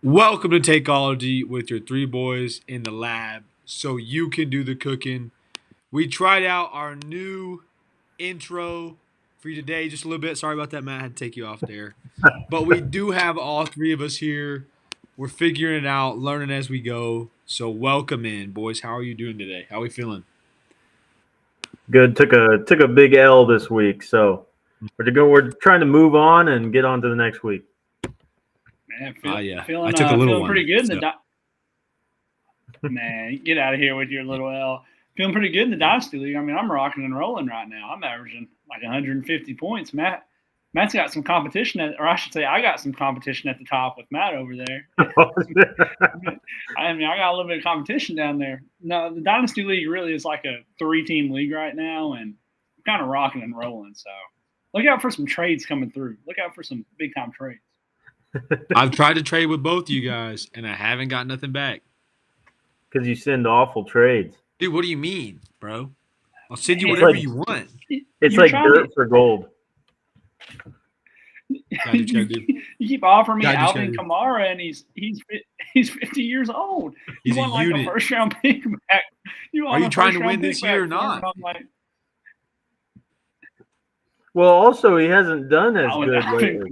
Welcome to Takeology with your three boys in the lab so you can do the cooking. We tried out our new intro for you today just a little bit. Sorry about that, Matt. I had to take you off there. But we do have all three of us here. We're figuring it out, learning as we go. So welcome in, boys. How are you doing today? How are we feeling? Good. Took a big L this week, so we're trying to move on and get on to the next week. Man, Yeah. I feeling took a little feeling one. pretty good in So. Man, get out of here with your little L. Feeling pretty good in the Dynasty League. I mean, I'm rocking and rolling right now. I'm averaging like 150 points. Matt's got some competition, or I should say, I got some competition at the top with Matt over there. I got a little bit of competition down there. No, the Dynasty League really is like a 3-team league right now, and I'm kind of rocking and rolling. So look out for some trades coming through. Look out for some big time trades. I've tried to trade with both you guys, and I haven't got nothing back. Because you send awful trades. Dude, what do you mean, bro? I'll send you whatever you want. It's like dirt for gold. You keep offering me Alvin Kamara, and he's 50 years old. He's you want a unit. a first round pick back? Are you trying to win this year or not? Well, also he hasn't done as good lately.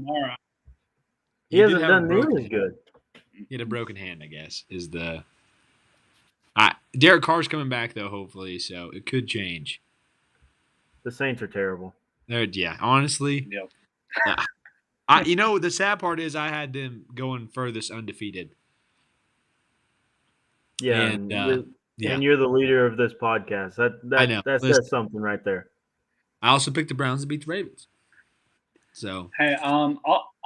He hasn't done nearly as good. He had a broken hand, I guess. Is the Derek Carr's coming back though, hopefully, so it could change. The Saints are terrible. Yeah, honestly. Yep. The sad part is I had them going furthest undefeated. Yeah, and you're the leader of this podcast. That says something right there. I also picked the Browns to beat the Ravens. So hey,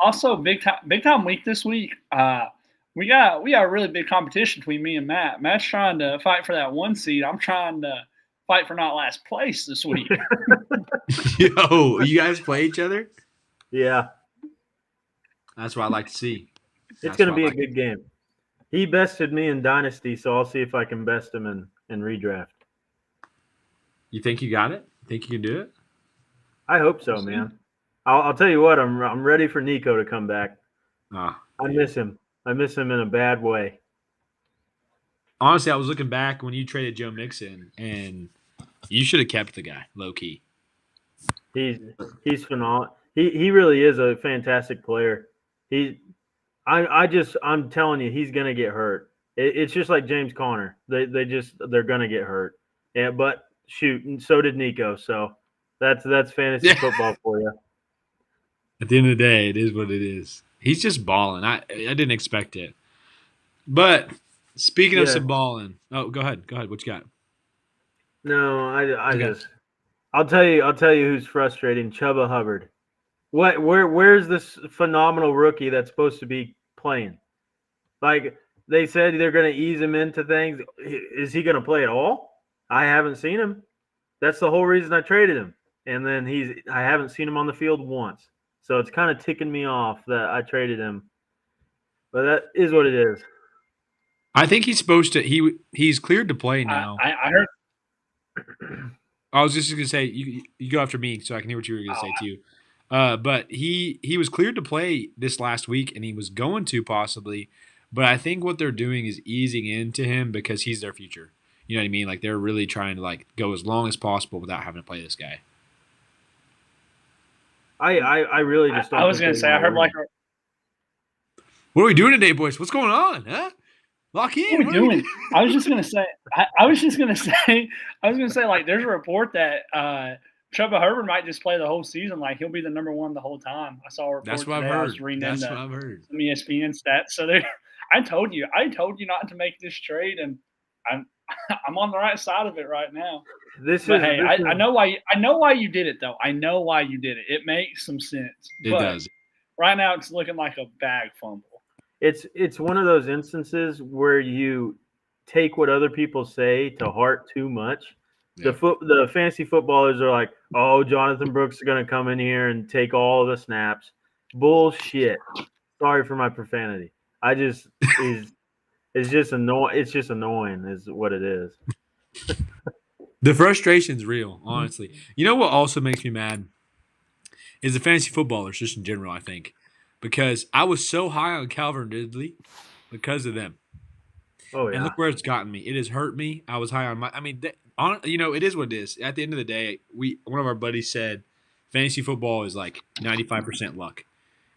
also big time week this week. We got a really big competition between me and Matt. Matt's trying to fight for that 1 seed. I'm trying to fight for not last place this week. Yo, you guys play each other? Yeah. That's what I like to see. It's going to be a good game. He bested me in Dynasty, so I'll see if I can best him in redraft. You think you got it? Think you can do it? I hope so, man. I'll tell you what, I'm ready for Nico to come back. I miss him. I miss him in a bad way. Honestly, I was looking back when you traded Joe Mixon, and you should have kept the guy, low key. He's phenomenal. He really is a fantastic player. I'm telling you, he's gonna get hurt. It's just like James Conner. They're gonna get hurt. Yeah, but shoot, and so did Nico. So that's fantasy football for you. At the end of the day, it is what it is. He's just balling. I didn't expect it. But speaking of some balling, go ahead. What you got? No, I'll tell you who's frustrating. Chuba Hubbard. Where's this phenomenal rookie that's supposed to be playing? Like they said they're going to ease him into things. Is he going to play at all? I haven't seen him. That's the whole reason I traded him. And then I haven't seen him on the field once. So it's kind of ticking me off that I traded him. But that is what it is. I think he's supposed to. He's cleared to play now. I heard. I was just going to say you go after me so I can hear what you were going to say too. But he was cleared to play this last week, and he was going to possibly. But I think what they're doing is easing into him because he's their future. You know what I mean? Like they're really trying to go as long as possible without having to play this guy. I really just. I was going to say I heard like. What are we doing today, boys? What's going on? Huh? Lock in. What are we doing? I was just going to say. I was going to say like there's a report that Chuba Herbert might just play the whole season. Like he'll be the number one the whole time. I saw a report. That's what I've heard. That's what I've heard. Some ESPN stats. So I told you not to make this trade, and I'm on the right side of it right now. I know why you did it though. I know why you did it. It makes some sense. It does. Right now, it's looking like a bag fumble. It's one of those instances where you take what other people say to heart too much. Yeah. The fantasy footballers are like, oh, Jonathan Brooks is going to come in here and take all of the snaps. Bullshit. Sorry for my profanity. It's just annoying. It's just annoying is what it is. The frustration's real, honestly. You know what also makes me mad is the fantasy footballers just in general, I think. Because I was so high on Calvin Ridley, because of them. Oh yeah. And look where it's gotten me. It has hurt me. I was high on my. I mean, it is what it is. At the end of the day, one of our buddies said, fantasy football is like 95% luck,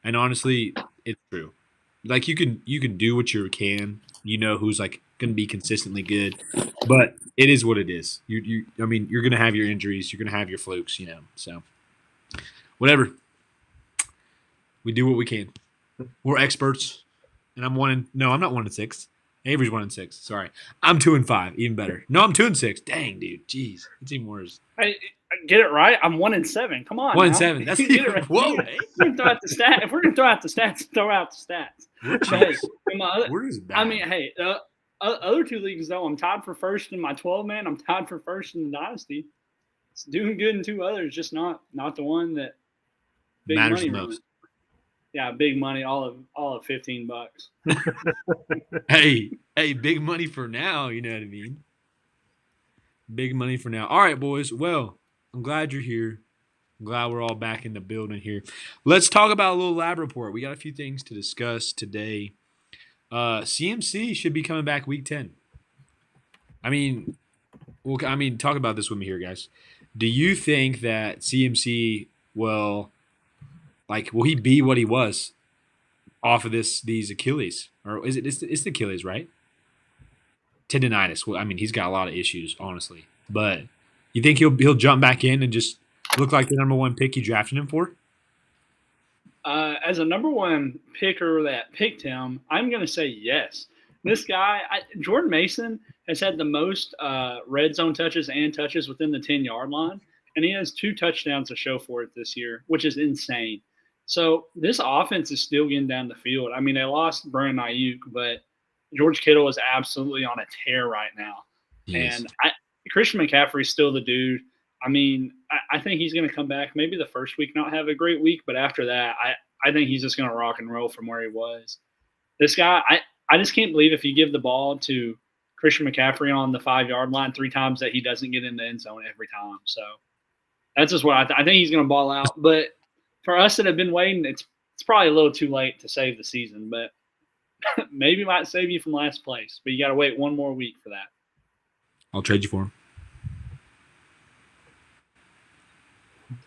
and honestly, it's true. Like you can do what you can. You know who's like going to be consistently good, but it is what it is. I mean, you're going to have your injuries. You're going to have your flukes. So whatever. We do what we can. We're experts, and I'm not 1-6. Avery's 1-6. Sorry, I'm 2-5. Even better. No, I'm 2-6. Dang, dude. Jeez, it's even worse. I get it right. I'm 1-7. Come on, 1-7. That's even right. Whoa. Throw out the stats. If we're gonna throw out the stats, throw out the stats. I mean, hey, other two leagues though, I'm tied for first in my 12-man. I'm tied for first in the dynasty. It's doing good in two others, just not the one that big matters money most. Yeah, big money, all of $15. Hey, big money for now. You know what I mean? Big money for now. All right, boys. Well, I'm glad you're here. I'm glad we're all back in the building here. Let's talk about a little lab report. We got a few things to discuss today. CMC should be coming back week 10. I mean, talk about this with me here, guys. Do you think that CMC will he be what he was off of these Achilles? Or is it's the Achilles, right? Tendonitis. Well, I mean, he's got a lot of issues, honestly. But you think he'll jump back in and just look like the number one pick you drafted him for? As a number one picker that picked him, I'm going to say yes. This guy, Jordan Mason, has had the most red zone touches and touches within the 10-yard line, and he has 2 touchdowns to show for it this year, which is insane. So this offense is still getting down the field. I mean, they lost Brandon Ayuk, but George Kittle is absolutely on a tear right now. Yes. And Christian McCaffrey's still the dude. I mean, I think he's going to come back maybe the first week, not have a great week, but after that, I think he's just going to rock and roll from where he was. This guy, I just can't believe if you give the ball to Christian McCaffrey on the 5-yard line 3 times that he doesn't get in the end zone every time. So that's just what I think he's going to ball out. But for us that have been waiting, it's probably a little too late to save the season, but maybe might save you from last place. But you got to wait one more week for that. I'll trade you for him.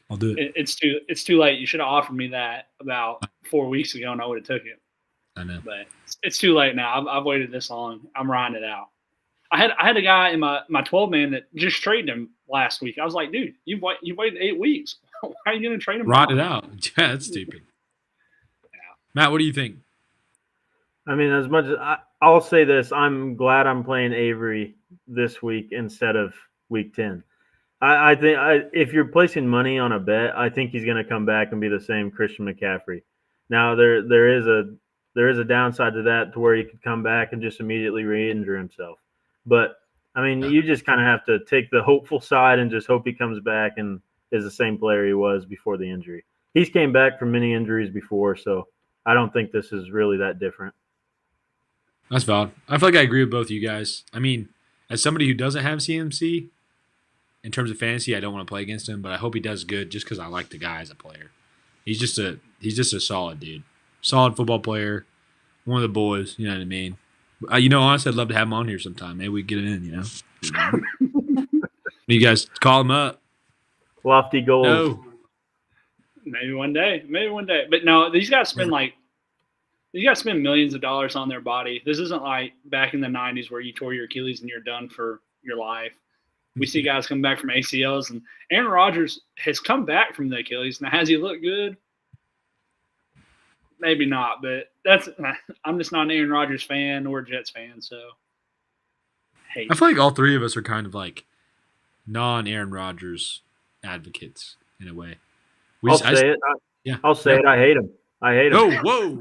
I'll do it. It's too late. You should have offered me that about 4 weeks ago, and I would have took it. I know, but it's too late now. I've waited this long. I'm riding it out. I had a guy in my 12-man that just traded him last week. I was like, dude, you waited 8 weeks. Why are you going to trade him? Ride it out. Yeah, that's stupid. Yeah. Matt, what do you think? I mean, as much as I'll say this, I'm glad I'm playing Avery this week instead of week 10. I think if you're placing money on a bet, I think he's going to come back and be the same Christian McCaffrey. Now there is a downside to that, to where he could come back and just immediately re-injure himself. But I mean, you just kind of have to take the hopeful side and just hope he comes back and is the same player he was before the injury. He's came back from many injuries before, so I don't think this is really that different. That's valid. I feel like I agree with both of you guys. I mean, as somebody who doesn't have CMC, in terms of fantasy, I don't want to play against him, but I hope he does good just because I like the guy as a player. He's just a solid dude. Solid football player. One of the boys, you know what I mean? Honestly, I'd love to have him on here sometime. Maybe we get it in, You guys call him up. Lofty goals. No. Maybe one day. But no, these guys spend millions of dollars on their body. This isn't like back in the 90s where you tore your Achilles and you're done for your life. We see guys come back from ACLs, and Aaron Rodgers has come back from the Achilles. Now, has he looked good? Maybe not, but I'm just not an Aaron Rodgers fan or a Jets fan, so I feel like all three of us are kind of like non-Aaron Rodgers advocates in a way. I'll say it. I hate him. Oh, whoa!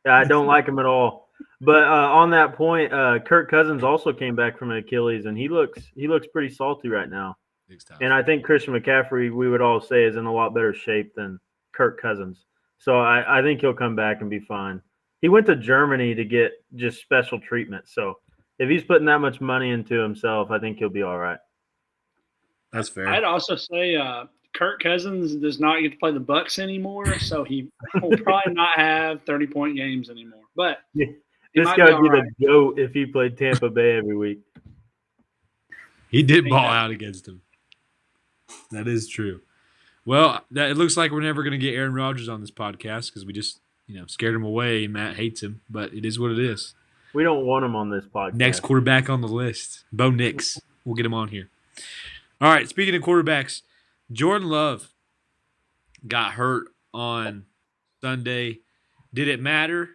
I don't like him at all. But on that point, Kirk Cousins also came back from an Achilles, and he looks pretty salty right now. And I think Christian McCaffrey, we would all say, is in a lot better shape than Kirk Cousins. So I think he'll come back and be fine. He went to Germany to get just special treatment. So if he's putting that much money into himself, I think he'll be all right. That's fair. I'd also say Kirk Cousins does not get to play the Bucs anymore, so he will probably not have 30-point games anymore. But This guy would be the GOAT if he played Tampa Bay every week. He did ball out against him. That is true. Well, it looks like we're never going to get Aaron Rodgers on this podcast because we just, scared him away. Matt hates him, but it is what it is. We don't want him on this podcast. Next quarterback on the list, Bo Nix. We'll get him on here. All right, speaking of quarterbacks, Jordan Love got hurt on Sunday. Did it matter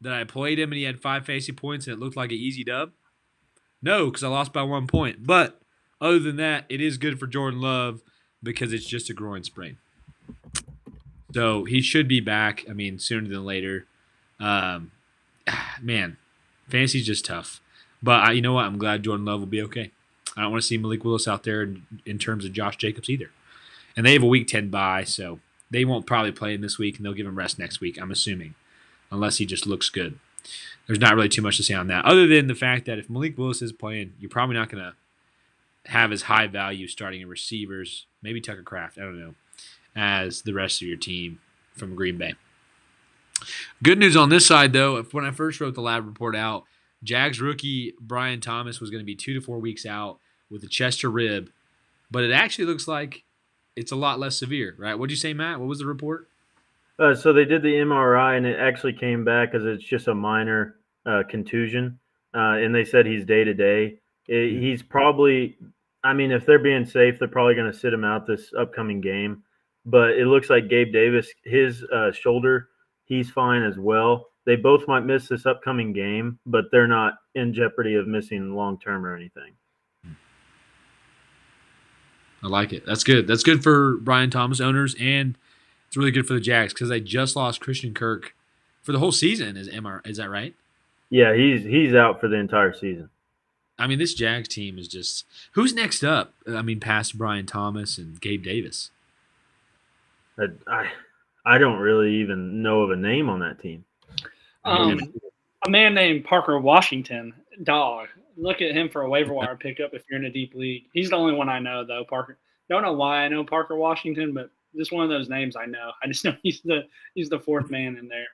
that I played him and he had 5 fantasy points and it looked like an easy dub? No, because I lost by 1 point. But other than that, it is good for Jordan Love because it's just a groin sprain. So he should be back, sooner than later. Man, fantasy's just tough. But you know what? I'm glad Jordan Love will be okay. I don't want to see Malik Willis out there in terms of Josh Jacobs either. And they have a Week 10 bye, so they won't probably play him this week, and they'll give him rest next week, I'm assuming, unless he just looks good. There's not really too much to say on that, other than the fact that if Malik Willis is playing, you're probably not going to have as high value starting in receivers, maybe Tucker Kraft, I don't know, as the rest of your team from Green Bay. Good news on this side, though, when I first wrote the lab report out, Jags rookie Brian Thomas was going to be 2 to 4 weeks out with a chest or rib, but it actually looks like it's a lot less severe, right? What did you say, Matt? What was the report? So they did the MRI, and it actually came back as it's just a minor contusion, and they said he's day-to-day. He's probably – if they're being safe, they're probably going to sit him out this upcoming game. But it looks like Gabe Davis, his shoulder, he's fine as well. They both might miss this upcoming game, but they're not in jeopardy of missing long-term or anything. I like it. That's good. That's good for Brian Thomas owners, and it's really good for the Jags because they just lost Christian Kirk for the whole season. Is that right? Yeah, he's out for the entire season. This Jags team is just – who's next up? Past Brian Thomas and Gabe Davis. I don't really even know of a name on that team. A man named Parker Washington, dog. Look at him for a waiver wire pickup if you're in a deep league. He's the only one I know, though. Parker. Don't know why I know Parker Washington, but just one of those names I know. I just know he's the fourth man in there.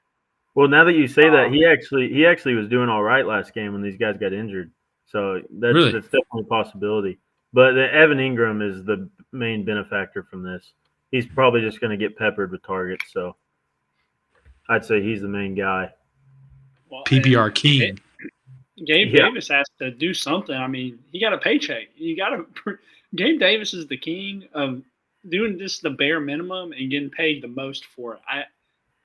Well, now that you say that, he actually was doing all right last game when these guys got injured. So that's definitely a possibility. But Evan Ingram is the main benefactor from this. He's probably just going to get peppered with targets. So I'd say he's the main guy. Well, PPR king. Gabe Davis has to do something. He got a paycheck. Gabe Davis is the king of doing just the bare minimum and getting paid the most for it.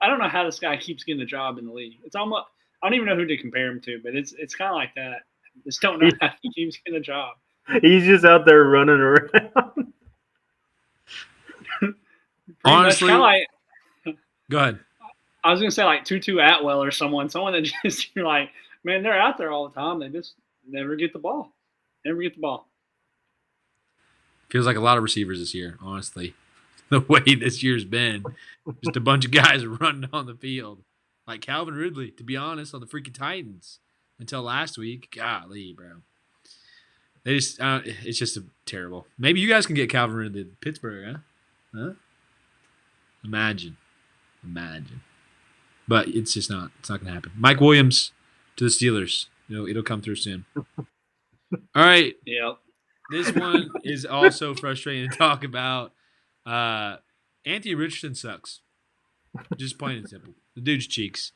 I don't know how this guy keeps getting a job in the league. It's almost I don't even know who to compare him to, but it's kind of like that. I just don't know how he keeps getting a job. He's just out there running around. Honestly, go ahead. I was gonna say like Tutu Atwell or someone that just you're like, man, they're out there all the time. They just never get the ball. Feels like a lot of receivers this year, honestly. The way this year's been, just a bunch of guys running on the field, like Calvin Ridley. To be honest, on the freaking Titans until last week, golly, bro. They just, it's just terrible. Maybe you guys can get Calvin Ridley to Pittsburgh, huh? Imagine. But it's just not. It's not going to happen. Mike Williams to the Steelers. It'll come through soon. All right. Yep. This one is also frustrating to talk about. Anthony Richardson sucks. Just plain and simple. The dude's cheeks.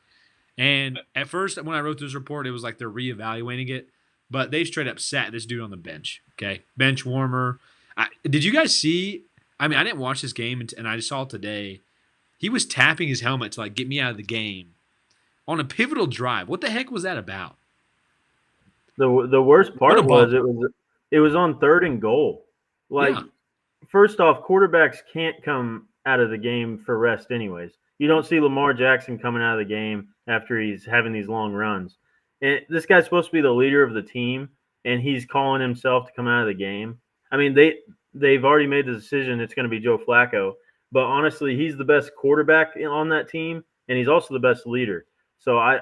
And at first, when I wrote this report, it was like they're reevaluating it. But they straight up sat this dude on the bench. Okay? Bench warmer. Did you guys see? I didn't watch this game, and I just saw it today. He was tapping his helmet to get me out of the game on a pivotal drive. What the heck was that about? The worst part was it was on 3rd and goal. First off, quarterbacks can't come out of the game for rest anyways. You don't see Lamar Jackson coming out of the game after he's having these long runs. And this guy's supposed to be the leader of the team, and he's calling himself to come out of the game. They've already made the decision it's going to be Joe Flacco. But honestly, he's the best quarterback on that team, and he's also the best leader. So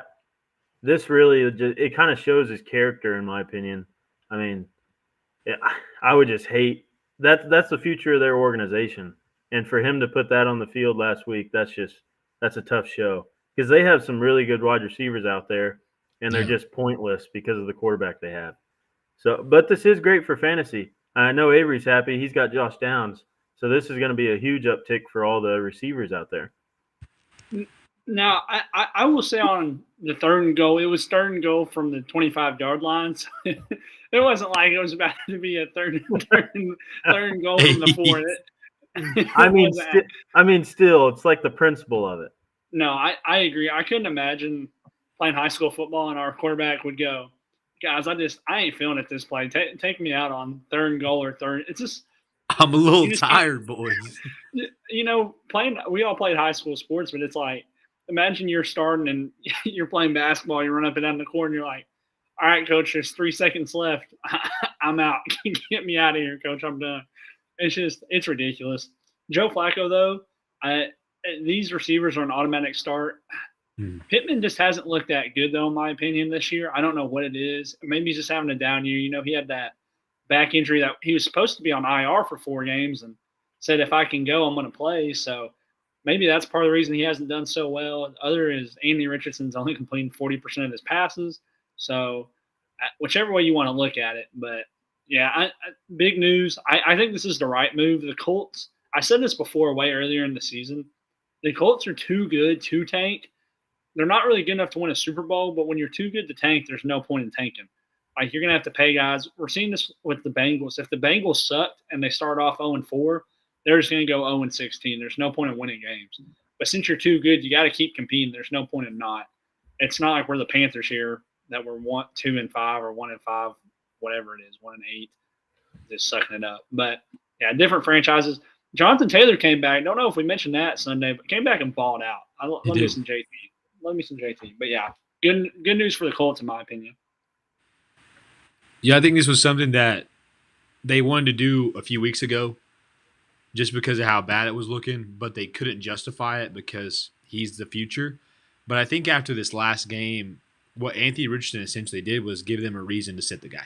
this really it kind of shows his character, in my opinion. I would just hate that's the future of their organization, and for him to put that on the field last week, that's a tough show because they have some really good wide receivers out there, and they're Yeah. just pointless because of the quarterback they have. So, but this is great for fantasy. I know Avery's happy; he's got Josh Downs, so this is going to be a huge uptick for all the receivers out there. Now, I will say on the 3rd and goal, it was 3rd and goal from the 25-yard line. So it wasn't like it was about to be a third and goal from the 4. I mean, still, it's like the principle of it. No, I agree. I couldn't imagine playing high school football and our quarterback would go, guys, I ain't feeling it this play. Take me out on 3rd and goal or 3rd. It's just I'm a little tired, boys. We all played high school sports, but it's like, imagine you're starting and you're playing basketball. You run up and down the court, and you're like, "All right, coach, there's 3 seconds left. I'm out. Get me out of here, coach. I'm done." It's ridiculous. Joe Flacco, though, these receivers are an automatic start. Pittman just hasn't looked that good, though, in my opinion, this year. I don't know what it is. Maybe he's just having a down year. He had that back injury that he was supposed to be on IR for 4 games and said, if I can go, I'm going to play. So maybe that's part of the reason he hasn't done so well. Other is Anthony Richardson's only completing 40% of his passes. So whichever way you want to look at it. But, yeah, big news. I think this is the right move. The Colts, I said this before way earlier in the season. The Colts are too good to tank. They're not really good enough to win a Super Bowl, but when you're too good to tank, there's no point in tanking. Like, you're going to have to pay guys. We're seeing this with the Bengals. If the Bengals sucked and they start off 0-4, they're just going to go 0-16. There's no point in winning games. But since you're too good, you got to keep competing. There's no point in not. It's not like we're the Panthers here that we're 2-5 or 1-5, whatever it is, 1-8, just sucking it up. But, yeah, different franchises. Jonathan Taylor came back. Don't know if we mentioned that Sunday, but came back and balled out. Love me some JT. But, yeah, good news for the Colts, in my opinion. Yeah, I think this was something that they wanted to do a few weeks ago just because of how bad it was looking, but they couldn't justify it because he's the future. But I think after this last game, what Anthony Richardson essentially did was give them a reason to sit the guy.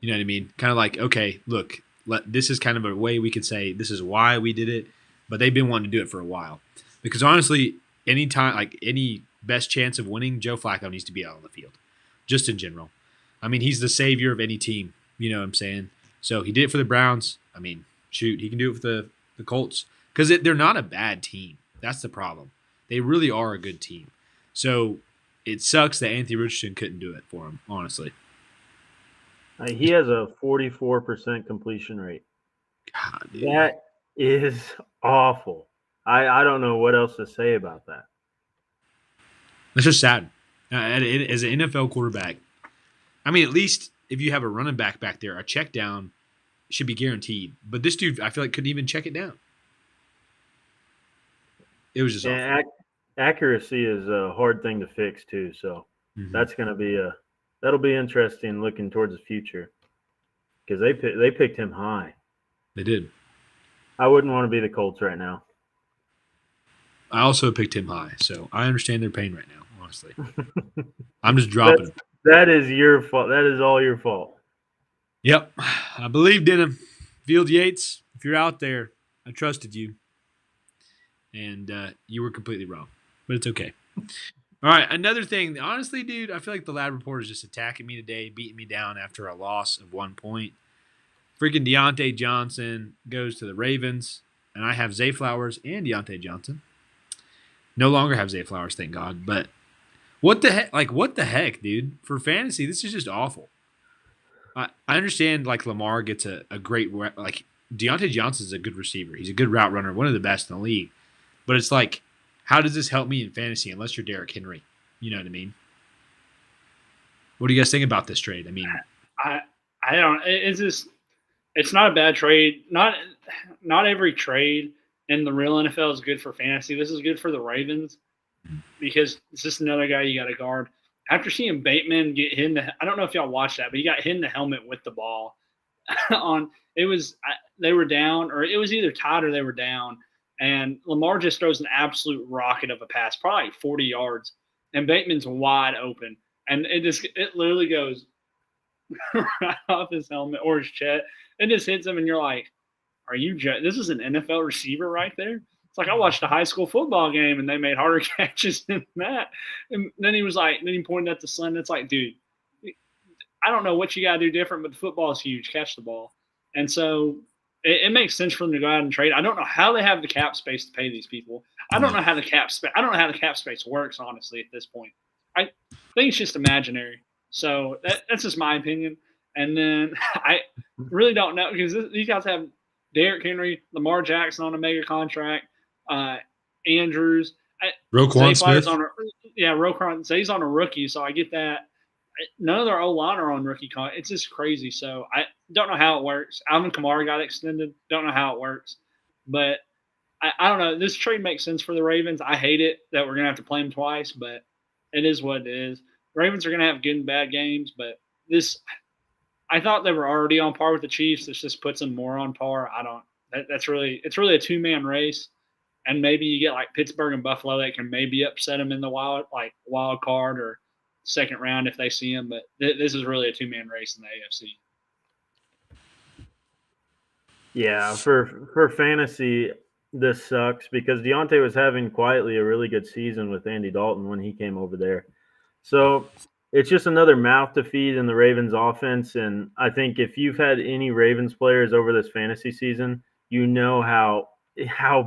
You know what I mean? Kind of like, okay, look, this is kind of a way we could say this is why we did it, but they've been wanting to do it for a while. Because honestly, any best chance of winning, Joe Flacco needs to be out on the field, just in general. I mean, he's the savior of any team. You know what I'm saying? So he did it for the Browns. I mean, shoot, he can do it for the Colts because they're not a bad team. That's the problem. They really are a good team. So it sucks that Anthony Richardson couldn't do it for him, honestly. He has a 44% completion rate. God, dude. That is awful. I don't know what else to say about that. That's just sad. As an NFL quarterback, I mean, at least if you have a running back there, a check down should be guaranteed. But this dude, I feel like, couldn't even check it down. It was just awful. Accuracy is a hard thing to fix too. So that's going to be that'll be interesting looking towards the future because they picked him high. They did. I wouldn't want to be the Colts right now. I also picked him high, so I understand their pain right now. Honestly, I'm just dropping him. That is your fault. That is all your fault. Yep. I believed in him. Field Yates, if you're out there, I trusted you. And you were completely wrong. But it's okay. All right, another thing. Honestly, dude, I feel like the Lab Report is just attacking me today, beating me down after a loss of 1 point. Freaking Deontay Johnson goes to the Ravens, and I have Zay Flowers and Deontay Johnson. No longer have Zay Flowers, thank God. But what the heck? Like, what the heck, dude? For fantasy, this is just awful. I understand, like, Lamar gets a great – like, Deontay Johnson's a good receiver. He's a good route runner, one of the best in the league. But it's like, how does this help me in fantasy unless you're Derrick Henry? You know what I mean? What do you guys think about this trade? I mean – I don't – it's just – it's not a bad trade. Not every trade in the real NFL is good for fantasy. This is good for the Ravens because it's just another guy you got to guard. After seeing Bateman get hit in the – I don't know if y'all watched that, but he got hit in the helmet with the ball. They were down, or it was either tied or they were down, and Lamar just throws an absolute rocket of a pass, probably 40 yards, and Bateman's wide open, and it literally goes right off his helmet or his chest. It just hits him, and you're like, "Are you? This is an NFL receiver right there." It's like I watched a high school football game and they made harder catches than that. And then he pointed at the sun. It's like, dude, I don't know what you got to do different, but the football is huge. Catch the ball. And so it makes sense for them to go out and trade. I don't know how they have the cap space to pay these people. I don't know how the cap space works, honestly, at this point. I think it's just imaginary. So that's just my opinion. And then I really don't know because these guys have Derrick Henry, Lamar Jackson on a mega contract, Andrews, Roquan Smith. Roquan. Zay's on a rookie, so I get that. None of their O-line are on rookie contract. It's just crazy. So I don't know how it works. Alvin Kamara got extended. Don't know how it works. But I don't know. This trade makes sense for the Ravens. I hate it that we're going to have to play them twice, but it is what it is. Ravens are going to have good and bad games, but this – I thought they were already on par with the Chiefs. This just puts them more on par. It's really a two-man race, and maybe you get like Pittsburgh and Buffalo that can maybe upset them in the wild card or second round if they see them. But this is really a two-man race in the AFC. Yeah, for fantasy, this sucks because Deontay was having quietly a really good season with Andy Dalton when he came over there. So it's just another mouth to feed in the Ravens offense. And I think if you've had any Ravens players over this fantasy season, you know how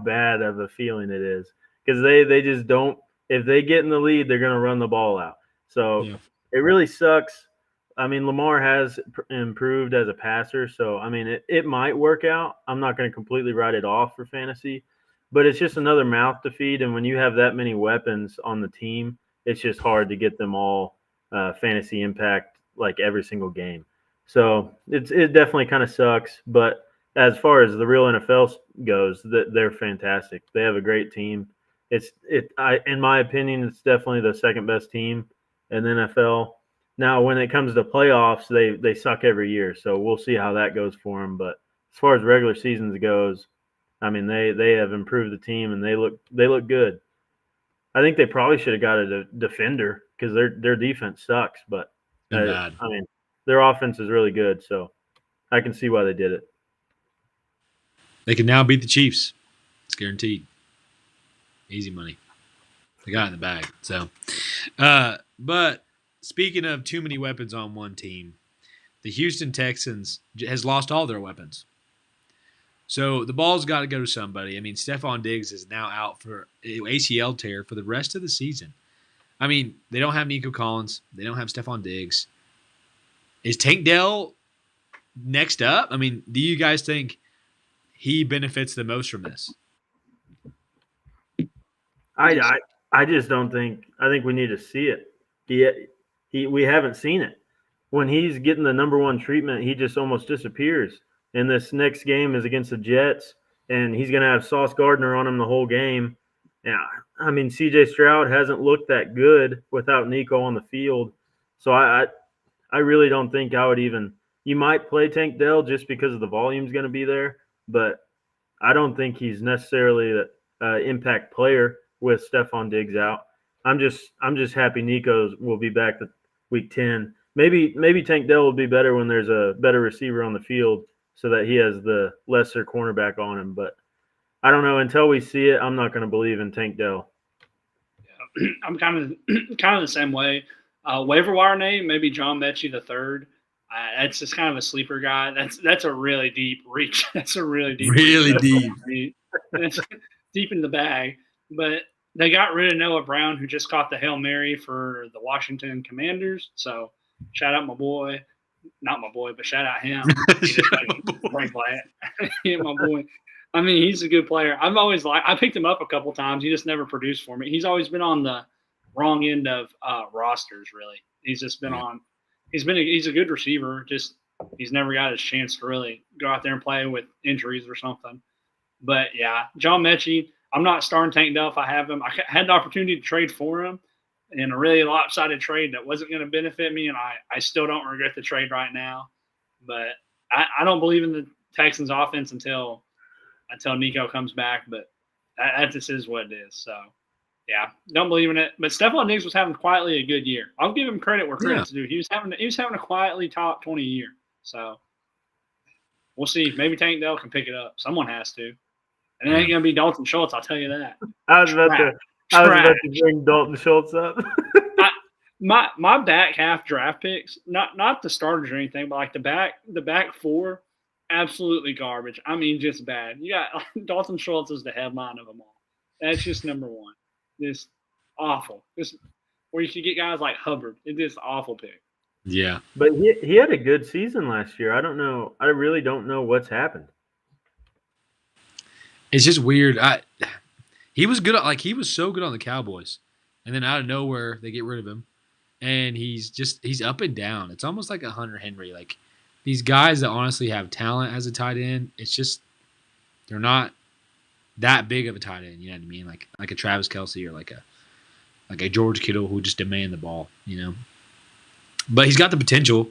bad of a feeling it is because they just don't – if they get in the lead, they're going to run the ball out. So It really sucks. I mean, Lamar has improved as a passer. So, I mean, it might work out. I'm not going to completely write it off for fantasy. But it's just another mouth to feed. And when you have that many weapons on the team, it's just hard to get them all fantasy impact like every single game. So it definitely kind of sucks. But as far as the real NFL goes, they're fantastic. They have a great team. In my opinion, it's definitely the second best team in the NFL. Now, when it comes to playoffs, they suck every year. So we'll see how that goes for them. But as far as regular seasons goes, I mean, they have improved the team and they look good. I think they probably should have got a defender because their defense sucks. But I mean, their offense is really good, so I can see why they did it. They can now beat the Chiefs. It's guaranteed. Easy money. They got it in the bag. So, but speaking of too many weapons on one team, the Houston Texans has lost all their weapons. So the ball's got to go to somebody. I mean, Stephon Diggs is now out for ACL tear for the rest of the season. I mean, they don't have Nico Collins. They don't have Stephon Diggs. Is Tank Dell next up? I mean, do you guys think he benefits the most from this? I just don't think – I think we need to see it. We haven't seen it. When he's getting the number one treatment, he just almost disappears. And this next game is against the Jets, and he's going to have Sauce Gardner on him the whole game. Yeah, I mean, C.J. Stroud hasn't looked that good without Nico on the field. So I really don't think I would even – you might play Tank Dell just because of the volume's going to be there, but I don't think he's necessarily an impact player with Stephon Diggs out. I'm just happy Nico will be back to week 10. Maybe Tank Dell will be better when there's a better receiver on the field so that he has the lesser cornerback on him. But I don't know. Until we see it, I'm not going to believe in Tank Dell. Yeah, I'm kind of the same way. Waiver wire name, maybe John Mechie III. That's just kind of a sleeper guy. That's a really deep reach. That's a really deep reach. That's deep in the bag. But they got rid of Noah Brown, who just caught the Hail Mary for the Washington Commanders. So shout out my boy. Not my boy, but shout out him. He just play it. My boy. I mean, he's a good player. I picked him up a couple times. He just never produced for me. He's always been on the wrong end of rosters, really. He's just been on – he's a good receiver. Just he's never got his chance to really go out there and play with injuries or something. But, yeah, John Mechie, I'm not starting Tank Dell if I have him. I had the opportunity to trade for him in a really lopsided trade that wasn't going to benefit me, and I still don't regret the trade right now. But I don't believe in the Texans offense until Nico comes back, but that just is what it is. So, yeah, don't believe in it. But Stephon Diggs was having quietly a good year. I'll give him credit where credit's due. He was having a quietly top 20 year. So, we'll see. Maybe Tank Dell can pick it up. Someone has to. And it ain't going to be Dalton Schultz, I'll tell you that. I was about to bring Dalton Schultz up. My back half draft picks, not the starters or anything, but like the back four, absolutely garbage. I mean, just bad. You got Dalton Schultz is the headline of them all. That's just number one. This awful. This where you could get guys like Hubbard. It's just awful pick. Yeah, but he had a good season last year. I don't know. I really don't know what's happened. It's just weird. He was good. He was so good on the Cowboys, and then out of nowhere they get rid of him, and he's up and down. It's almost like a Hunter Henry. Like these guys that honestly have talent as a tight end, it's just they're not that big of a tight end. You know what I mean? Like a Travis Kelce or like a George Kittle who just demand the ball. You know, but he's got the potential.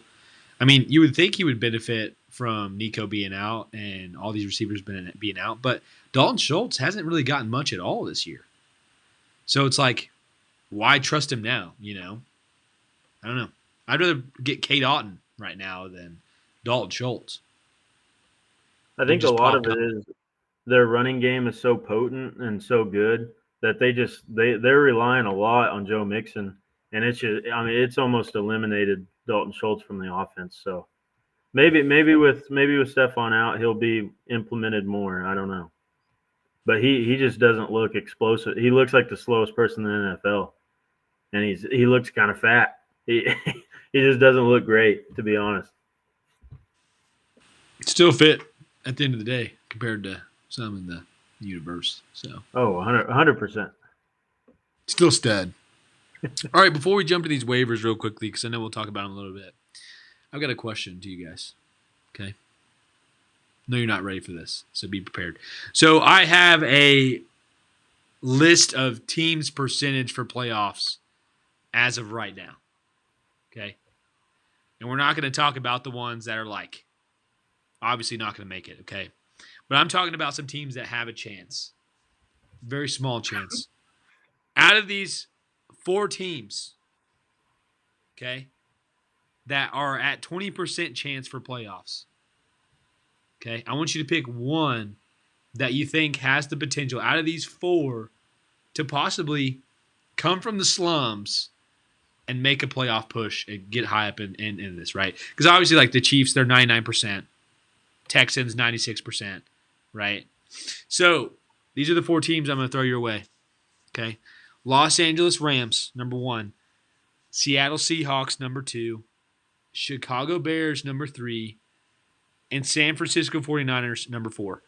I mean, you would think he would benefit from Nico being out and all these receivers being out, but Dalton Schultz hasn't really gotten much at all this year. So it's like, why trust him now? You know, I don't know. I'd rather get Kate Otten right now than Dalton Schultz. I think a lot of it is their running game is so potent and so good that they're relying a lot on Joe Mixon, and it's almost eliminated Dalton Schultz from the offense. So maybe with Stephon out, he'll be implemented more. I don't know. But he just doesn't look explosive. He looks like the slowest person in the NFL, and he looks kind of fat. He just doesn't look great, to be honest. Still fit at the end of the day compared to some in the universe. So 100%. Still stud. All right, before we jump to these waivers real quickly, because I know we'll talk about them a little bit, I've got a question to you guys. Okay. No, you're not ready for this, so be prepared. So I have a list of teams' percentage for playoffs as of right now. Okay? And we're not going to talk about the ones that are obviously not going to make it, okay? But I'm talking about some teams that have a chance. Very small chance. Out of these 4 teams, okay, that are at 20% chance for playoffs, okay, I want you to pick one that you think has the potential out of these 4 to possibly come from the slums and make a playoff push and get high up in this, right? Because obviously, the Chiefs, they're 99%. Texans, 96%, right? So these are the 4 teams I'm going to throw your way, okay? Los Angeles Rams, number 1. Seattle Seahawks, number 2. Chicago Bears, number 3. And San Francisco 49ers, number 4.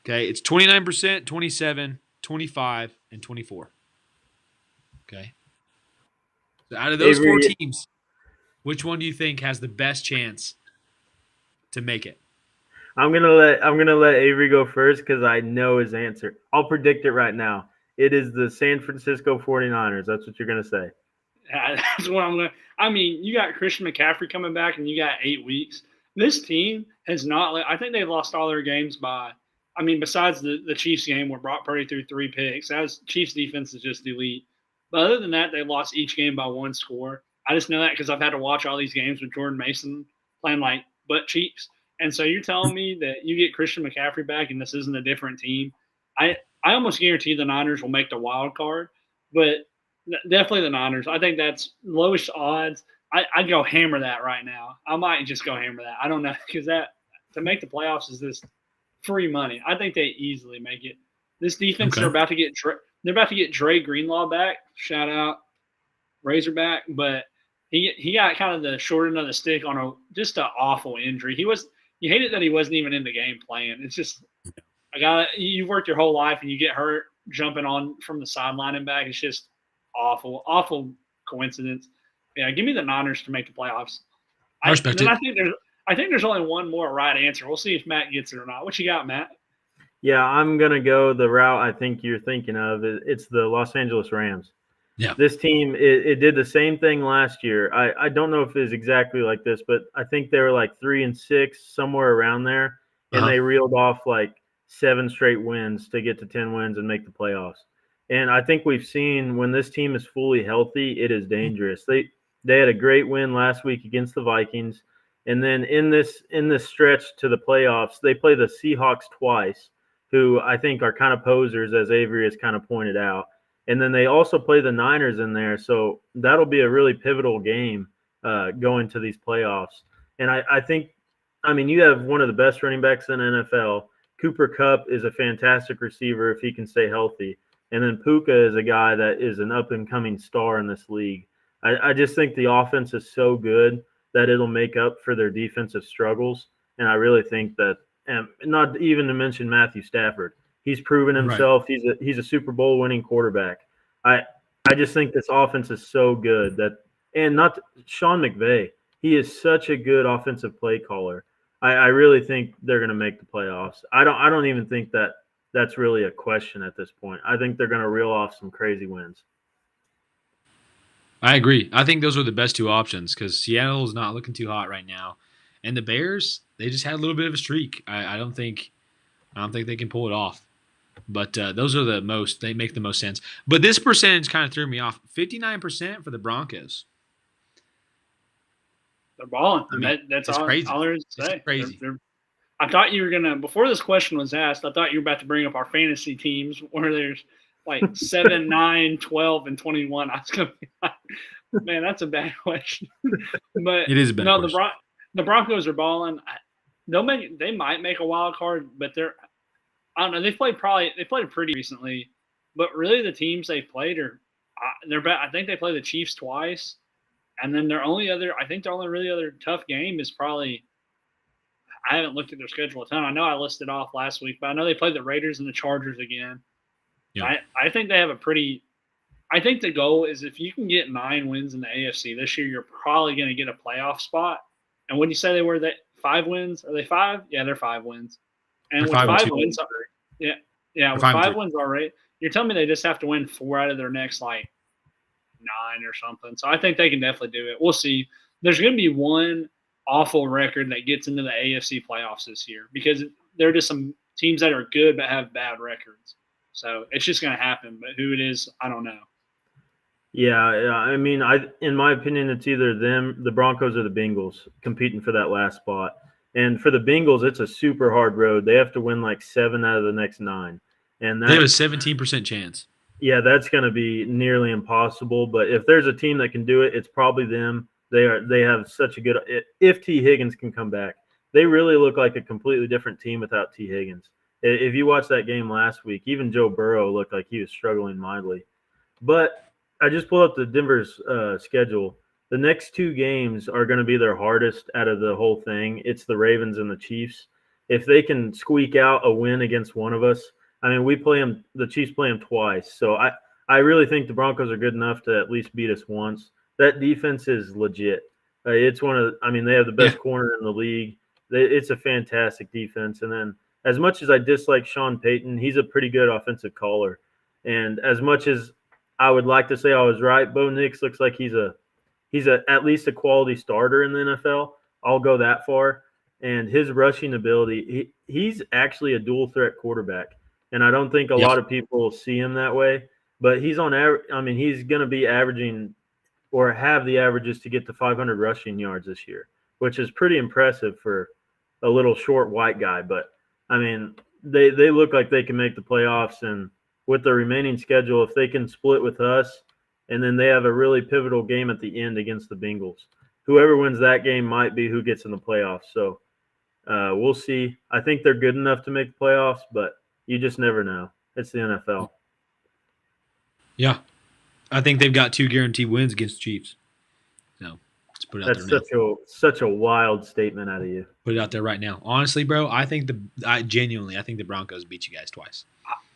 Okay, it's 29%, 27, 25, and 24. Okay. So out of those 4 teams, which one do you think has the best chance to make it? I'm gonna let Avery go first because I know his answer. I'll predict it right now. It is the San Francisco 49ers. That's what you're gonna say. That's what I'm gonna. I mean, you got Christian McCaffrey coming back, and you got 8 weeks. This team has not. I think they've lost all their games by. I mean, besides the Chiefs game where Brock Purdy threw 3 picks, as Chiefs defense is just elite. But other than that, they lost each game by 1 score. I just know that because I've had to watch all these games with Jordan Mason playing butt cheeks. And so you're telling me that you get Christian McCaffrey back and this isn't a different team. I almost guarantee the Niners will make the wild card, but definitely the Niners. I think that's lowest odds. I'd go hammer that right now. I might just go hammer that. I don't know because that to make the playoffs is this free money. I think they easily make it. This defense they're about to get Dre Greenlaw back. Shout out Razorback, but he got kind of the short end of the stick on just an awful injury. You hate it that he wasn't even in the game playing. It's just you've worked your whole life and you get hurt jumping on from the sideline and back. It's just awful coincidence. Yeah, give me the Niners to make the playoffs. I respect it. I think there's only one more right answer. We'll see if Matt gets it or not. What you got, Matt? Yeah, I'm gonna go the route I think you're thinking of. It's the Los Angeles Rams. Yeah. This team it did the same thing last year. I don't know if it was exactly like this, but I think they were 3-6, somewhere around there, and they reeled off 7 straight wins to get to 10 wins and make the playoffs. And I think we've seen when this team is fully healthy, it is dangerous. They had a great win last week against the Vikings, and then in this stretch to the playoffs, they play the Seahawks twice, who I think are kind of posers, as Avery has kind of pointed out. And then they also play the Niners in there, so that'll be a really pivotal game going to these playoffs. And I think, I mean, you have one of the best running backs in the NFL. Cooper Kupp is a fantastic receiver if he can stay healthy. And then Puka is a guy that is an up-and-coming star in this league. I just think the offense is so good that it'll make up for their defensive struggles. And I really think that, and not even to mention Matthew Stafford, he's proven himself. Right. He's a Super Bowl winning quarterback. I just think this offense is so good that, and not Sean McVay, he is such a good offensive play caller. I really think they're going to make the playoffs. I don't even think that that's really a question at this point. I think they're going to reel off some crazy wins. I agree. I think those are the best two options because Seattle is not looking too hot right now, and the Bears, they just had a little bit of a streak. I don't think they can pull it off. But those are they make the most sense. But this percentage kind of threw me off. 59% for the Broncos. They're balling. I mean, that's all, crazy. All there is to say. It's crazy. I thought you were going to, before this question was asked, I thought you were about to bring up our fantasy teams where there's like 7, 9, 12, and 21. I was going to be like, man, that's a bad question. But it is a bad question. The Broncos are balling. They might make a wild card, but I don't know. They played pretty recently, but really the teams they've played they're bad. I think they play the Chiefs twice, and then their only really other tough game is probably. I haven't looked at their schedule a ton. I know I listed off last week, but I know they played the Raiders and the Chargers again. Yeah. I think they have I think the goal is if you can get 9 wins in the AFC this year, you're probably going to get a playoff spot. And when you say they were 5 wins, are they 5? Yeah, they're 5 wins. And with 5 wins, with 5 wins already, you're telling me they just have to win 4 out of their next 9 or something. So I think they can definitely do it. We'll see. There's going to be one awful record that gets into the AFC playoffs this year because there are just some teams that are good but have bad records. So it's just going to happen. But who it is, I don't know. Yeah, I mean, in my opinion, it's either them, the Broncos, or the Bengals competing for that last spot. And for the Bengals, it's a super hard road. They have to win like 7 out of the next 9. And they have a 17% chance. Yeah, that's going to be nearly impossible. But if there's a team that can do it, it's probably them. They have such a good – if T. Higgins can come back. They really look like a completely different team without T. Higgins. If you watched that game last week, even Joe Burrow looked like he was struggling mightily. But I just pulled up the Denver's schedule. The next 2 games are going to be their hardest out of the whole thing. It's the Ravens and the Chiefs. If they can squeak out a win against one of us, I mean, the Chiefs play them twice. So I really think the Broncos are good enough to at least beat us once. That defense is legit. They have the best corner in the league. It's a fantastic defense. And then as much as I dislike Sean Payton, he's a pretty good offensive caller. And as much as I would like to say I was right, Bo Nix looks like he's at least a quality starter in the NFL. I'll go that far. And his rushing ability, he's actually a dual threat quarterback. And I don't think a lot of people see him that way. But he's on average. I mean, he's going to be averaging or have the averages to get to 500 rushing yards this year, which is pretty impressive for a little short white guy. But I mean, they look like they can make the playoffs, and with the remaining schedule, if they can split with us, and then they have a really pivotal game at the end against the Bengals. Whoever wins that game might be who gets in the playoffs. So we'll see. I think they're good enough to make the playoffs, but you just never know. It's the NFL. Yeah. I think they've got 2 guaranteed wins against the Chiefs. So let's put it out there now. That's such a wild statement out of you. Put it out there right now. Honestly, bro, I think the Broncos beat you guys twice.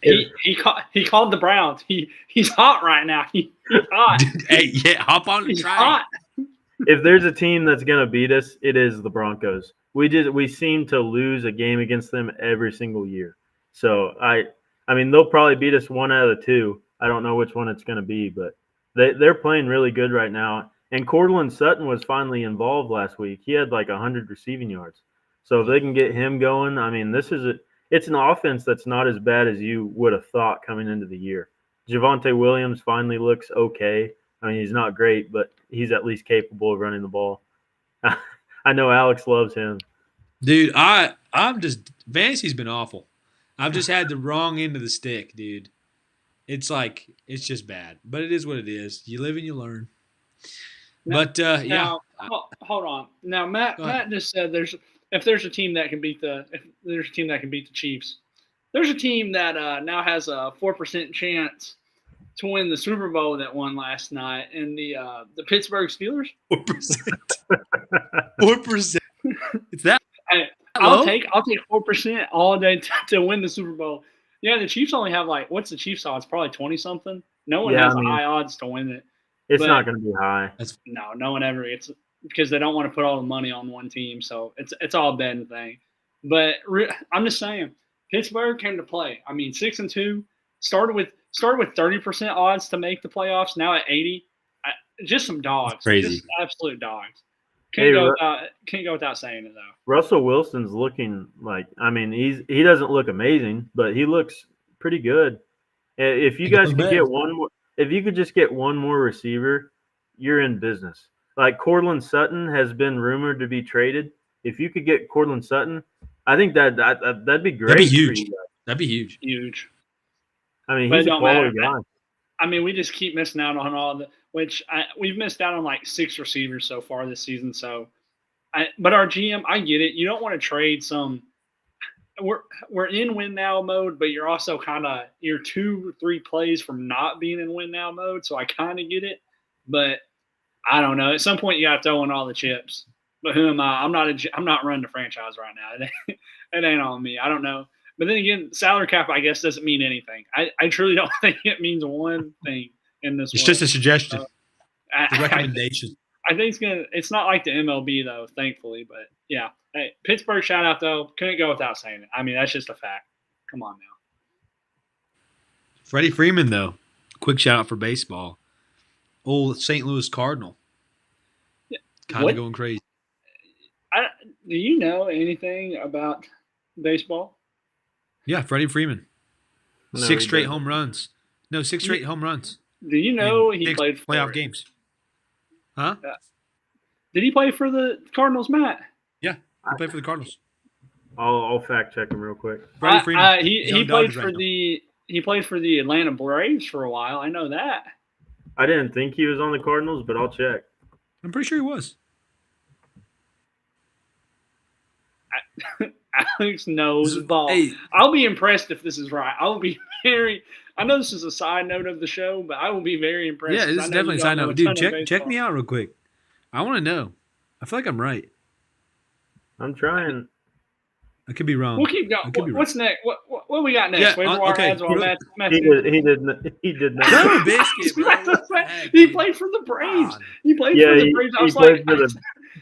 He called the Browns. He's hot right now. He's hot. Hey, yeah, hop on and try. Hot. If there's a team that's gonna beat us, it is the Broncos. We seem to lose a game against them every single year. So I mean they'll probably beat us 1 out of the 2. I don't know which one it's going to be, but they're playing really good right now. And Cortland Sutton was finally involved last week. He had like 100 receiving yards. So if they can get him going, I mean, it's an offense that's not as bad as you would have thought coming into the year. Javonte Williams finally looks okay. I mean, he's not great, but he's at least capable of running the ball. I know Alex loves him. Dude, fantasy's been awful. I've just had the wrong end of the stick, dude. It's just bad, but it is what it is. You live and you learn. But yeah. Hold on. Now Matt just said if there's a team that can beat the Chiefs, there's a team that now has a 4% chance to win the Super Bowl that won last night, and the Pittsburgh Steelers. 4%. 4%. It's that. I'll take 4% all day to win the Super Bowl. Yeah, the Chiefs only have what's the Chiefs odds? Probably 20 something. No one has high odds to win it. It's not going to be high. No one ever. It's because they don't want to put all the money on one team, so it's all a betting thing. But I'm just saying, Pittsburgh came to play. I mean, 6-2 started with 30% odds to make the playoffs. Now at 80, just some dogs. That's crazy. Just absolute dogs. Can't go without saying it though. Russell Wilson's looking he doesn't look amazing, but he looks pretty good. If you guys could get one more, if you could just get one more receiver, you're in business. Like Courtland Sutton has been rumored to be traded. If you could get Courtland Sutton, I think that'd be great. That'd be huge. That'd be huge. Huge. I mean, he's a quality guy. I mean, we just keep missing out on all the we've missed out on 6 receivers so far this season. So, but our GM, I get it. You don't want to trade some. We're in win now mode, but you're also you're 2 or 3 plays from not being in win now mode. So I kind of get it, but I don't know. At some point, you got to throw in all the chips. But who am I? I'm not running the franchise right now. It ain't on me. I don't know. But then again, salary cap, I guess, doesn't mean anything. I truly don't think it means one thing in this. It's just a suggestion, a recommendation. I think it's not like the MLB though, thankfully. But yeah, hey, Pittsburgh shout out though. Couldn't go without saying it. I mean, that's just a fact. Come on now. Freddie Freeman though, quick shout out for baseball. Old St. Louis Cardinal. Yeah. Kind of going crazy. Do you know anything about baseball? Yeah, Freddie Freeman. No, 6 straight home runs. No, 6 straight home runs. Do you know he played for playoff games? Huh? Did he play for the Cardinals, Matt? Yeah, he played for the Cardinals. I'll fact check him real quick. Freddie Freeman. He played for the Atlanta Braves for a while. I know that. I didn't think he was on the Cardinals, but I'll check. I'm pretty sure he was. Alex knows ball. Hey. I'll be impressed if this is right. I'll be I know this is a side note of the show, but I will be very impressed. Yeah, this is definitely a side note. Dude, check me out real quick. I want to know. I feel like I'm right. I'm trying. I could be wrong. We'll keep going. What's next? What we got next? Yeah, okay. He did not. No biscuit, bro. He played for the Braves. He played for the Braves. I was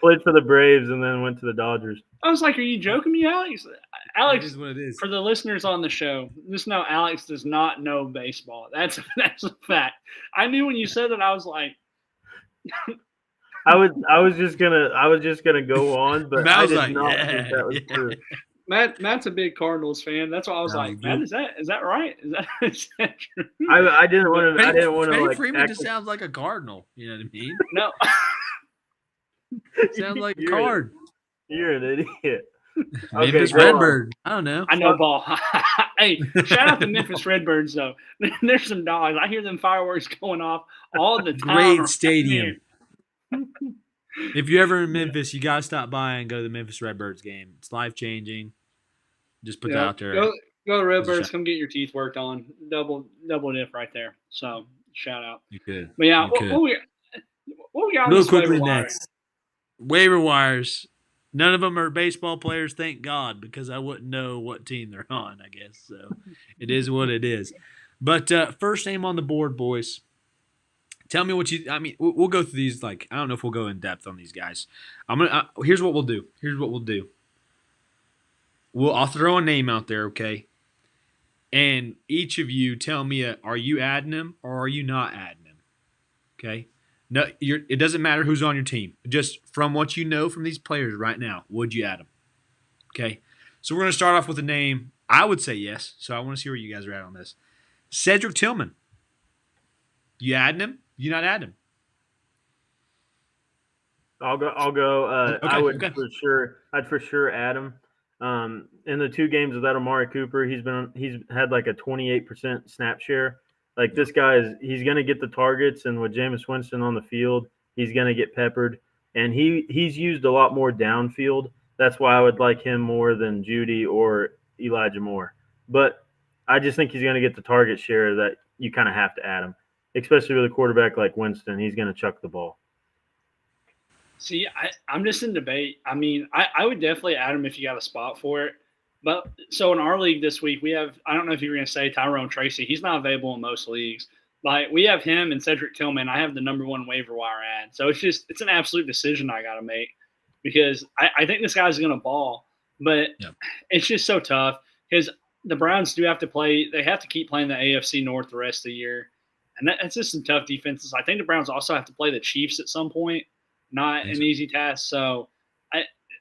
played for the Braves and then went to the Dodgers. I was like, "Are you joking me, Alex?" Alex, is what it is. For the listeners on the show, just know Alex does not know baseball. That's a fact. I knew when you said that. I was like, I was just gonna go on, but I did not think that was true. Matt's a big Cardinals fan. That's why I was like, Matt, is that right? Is that true? I didn't want to. Freddie Freeman just sounds like a Cardinal. You know what I mean? No. Sounds like a card. You're an idiot. Memphis Redbird. I don't know. I know ball. Hey, shout out to Memphis Redbirds though. There's some dogs. I hear them fireworks going off all the time. Great stadium. If you're ever in Memphis, you gotta stop by and go to the Memphis Redbirds game. It's life changing. Just put that out there. Go to Redbirds. Come get your teeth worked on. Double dip right there. So shout out. You could. But yeah, what we got? Real quickly next. Waiver wires. None of them are baseball players, thank God, because I wouldn't know what team they're on, I guess. So it is what it is. But first name on the board, boys. Tell me what you – I mean, we'll go through these. I don't know if we'll go in depth on these guys. Here's what we'll do. I'll throw a name out there, okay? And each of you tell me, are you adding him or are you not adding him? Okay? No, it doesn't matter who's on your team. Just from what you know from these players right now, would you add them? Okay? So we're going to start off with a name. I would say yes, so I want to see where you guys are at on this. Cedric Tillman. You adding him? You not adding him? I'll go. Okay, I would for sure. I'd for sure add him. In the 2 games without Amari Cooper, he's had like a 28% snap share. Like this guy he's going to get the targets, and with Jameis Winston on the field, he's going to get peppered. And he's used a lot more downfield. That's why I would like him more than Judy or Elijah Moore. But I just think he's going to get the target share that you kind of have to add him, especially with a quarterback like Winston. He's going to chuck the ball. See, I'm just in debate. I mean, I would definitely add him if you got a spot for it. But so in our league this week, we have, I don't know if you were going to say Tyrone Tracy. He's not available in most leagues. Like, we have him and Cedric Tillman. I have the number 1 waiver wire ad. So it's an absolute decision I got to make because I think this guy's going to ball. But It's just so tough because the Browns do have to play. They have to keep playing the AFC North the rest of the year. And that's just some tough defenses. I think the Browns also have to play the Chiefs at some point. Not an easy task. So,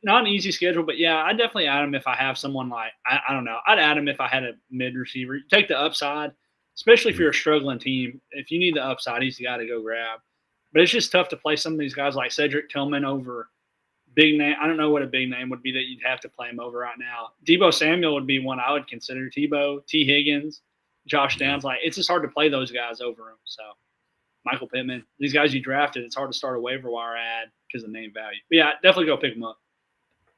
not an easy schedule, but yeah, I'd definitely add him if I have someone like, I don't know. I'd add him if I had a mid receiver. Take the upside, especially if you're a struggling team. If you need the upside, he's the guy to go grab. But it's just tough to play some of these guys like Cedric Tillman over big name. I don't know what a big name would be that you'd have to play him over right now. Deebo Samuel would be one I would consider. Tebow, T. Higgins, Josh Downs. Like, it's just hard to play those guys over him. So. Michael Pittman, these guys you drafted, it's hard to start a waiver wire ad because of name value. But yeah, definitely go pick him up.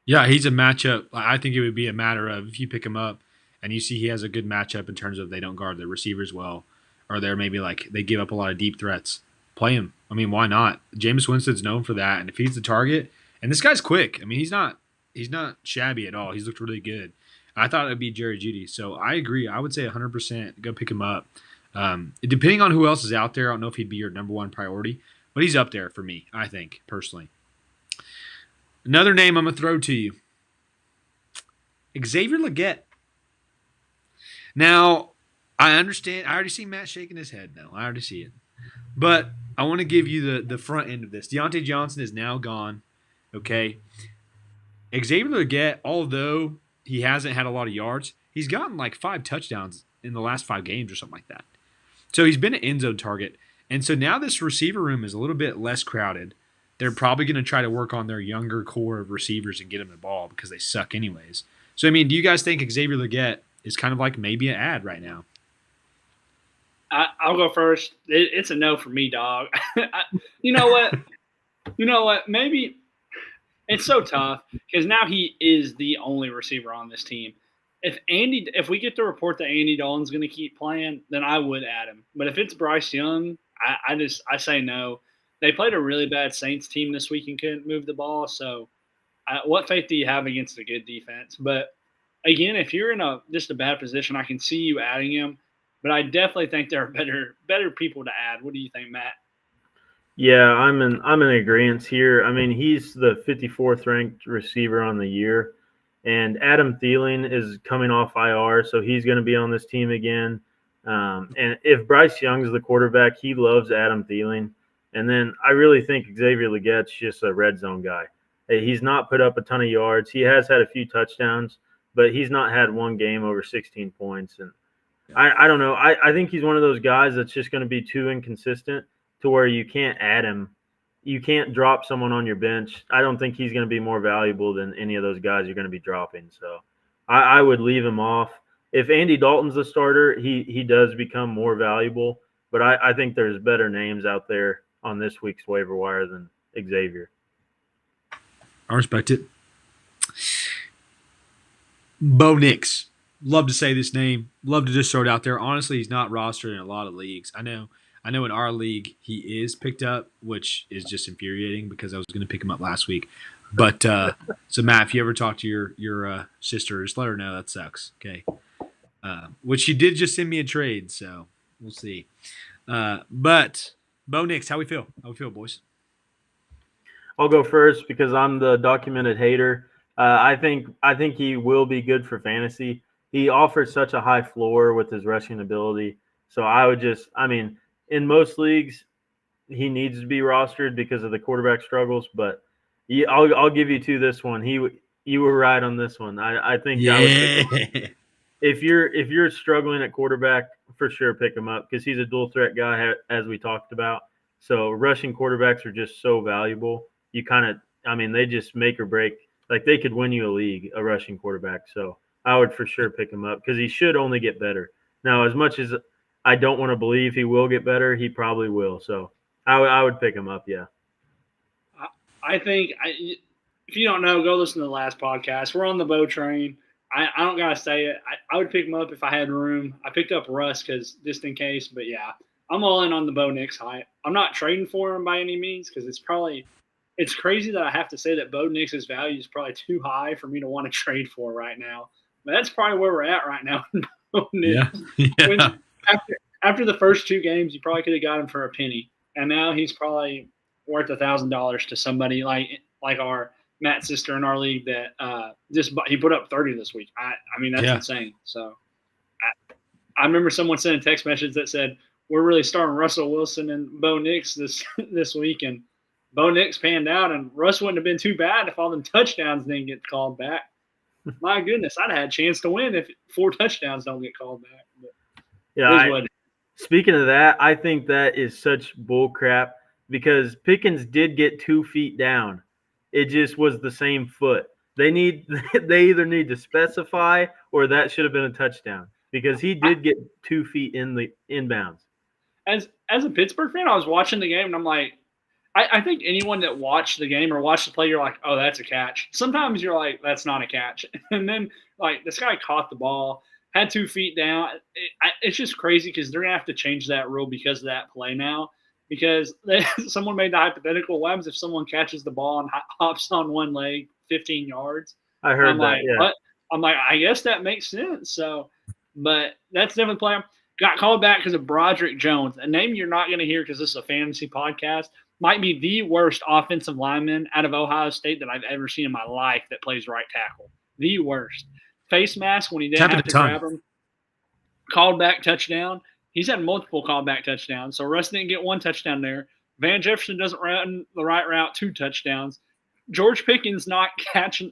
Yeah, he's a matchup. I think it would be a matter of if you pick him up and you see he has a good matchup in terms of they don't guard the receivers well, or they're maybe like they give up a lot of deep threats, play him. I mean, why not? Jameis Winston's known for that, and if he's the target, and this guy's quick. I mean, he's not shabby at all. He's looked really good. I thought it would be Jerry Jeudy, so I agree. I would say 100% go pick him up. Depending on who else is out there, I don't know if he'd be your number 1 priority, but he's up there for me, I think, personally. Another name I'm going to throw to you. Xavier Legette. Now, I understand. I already see Matt shaking his head now. I already see it. But I want to give you the front end of this. Deontay Johnson is now gone, okay? Xavier Legette, although he hasn't had a lot of yards, he's gotten like 5 touchdowns in the last 5 games or something like that. So he's been an end zone target. And so now this receiver room is a little bit less crowded. They're probably going to try to work on their younger core of receivers and get them the ball because they suck anyways. So, I mean, do you guys think Xavier Legette is kind of like maybe an ad right now? I'll go first. It's a no for me, dog. You know what? Maybe it's so tough because now he is the only receiver on this team. If we get the report that Andy Dalton's going to keep playing, then I would add him. But if it's Bryce Young, I say no. They played a really bad Saints team this week and couldn't move the ball. So, what faith do you have against a good defense? But again, if you're in just a bad position, I can see you adding him. But I definitely think there are better people to add. What do you think, Matt? Yeah, I'm in agreement here. I mean, he's the 54th ranked receiver on the year. And Adam Thielen is coming off IR, so he's going to be on this team again. And if Bryce Young's the quarterback, he loves Adam Thielen. And then I really think Xavier Legette's just a red zone guy. He's not put up a ton of yards. He has had a few touchdowns, but he's not had one game over 16 points. And I don't know. I think he's one of those guys that's just going to be too inconsistent to where you can't add him. You can't drop someone on your bench. I don't think he's going to be more valuable than any of those guys you're going to be dropping. So I would leave him off. If Andy Dalton's the starter, he does become more valuable. But I think there's better names out there on this week's waiver wire than Xavier. I respect it. Bo Nix. Love to say this name. Love to just throw it out there. Honestly, he's not rostered in a lot of leagues. I know in our league he is picked up, which is just infuriating because I was going to pick him up last week. But so Matt, if you ever talk to your sister, just let her know that sucks. Okay. Which she did just send me a trade, so we'll see. But Bo Nix, how we feel? How we feel, boys? I'll go first because I'm the documented hater. I think he will be good for fantasy. He offers such a high floor with his rushing ability. So in most leagues, he needs to be rostered because of the quarterback struggles. But I'll give you to this one. You were right on this one. I think if you're struggling at quarterback, for sure pick him up because he's a dual threat guy, as we talked about. So rushing quarterbacks are just so valuable. They just make or break. Like they could win you a league, a rushing quarterback. So I would for sure pick him up because he should only get better. Now, as much as I don't want to believe he will get better, he probably will. So I would pick him up. Yeah. I think if you don't know, go listen to the last podcast. We're on the Bo train. I don't gotta say it. I would pick him up if I had room. I picked up Russ because just in case, but yeah, I'm all in on the Bo Nix hype. I'm not trading for him by any means because it's crazy that I have to say that Bo Nix's value is probably too high for me to want to trade for right now. But that's probably where we're at right now. Yeah. After the first 2 games, you probably could have got him for a penny, and now he's probably worth $1,000 to somebody like our Matt's sister in our league that he put up 30 this week. I mean that's insane. So I remember someone sent a text message that said we're really starting Russell Wilson and Bo Nix this week, and Bo Nix panned out, and Russ wouldn't have been too bad if all them touchdowns didn't get called back. My goodness, I'd have had a chance to win if 4 touchdowns don't get called back. But yeah. Speaking of that, I think that is such bull crap because Pickens did get 2 feet down. It just was the same foot. They either need to specify or that should have been a touchdown because he did get 2 feet in the inbounds. As a Pittsburgh fan, I was watching the game and I'm like, I think anyone that watched the game or watched the play, you're like, oh, that's a catch. Sometimes you're like, that's not a catch. And then like this guy caught the ball, had 2 feet down. It's just crazy because they're gonna have to change that rule because of that play now. Because someone made the hypothetical, what happens if someone catches the ball and hops on one leg 15 yards? I heard that, yeah. What? I'm like, I guess that makes sense. So, but that's definitely play. Got called back because of Broderick Jones, a name you're not going to hear because this is a fantasy podcast. Might be the worst offensive lineman out of Ohio State that I've ever seen in my life that plays right tackle. The worst. Face mask when he didn't have to grab him. Called back touchdown. He's had multiple callback touchdowns. So Russ didn't get 1 touchdown there. Van Jefferson doesn't run the right route, 2 touchdowns. George Pickens not catching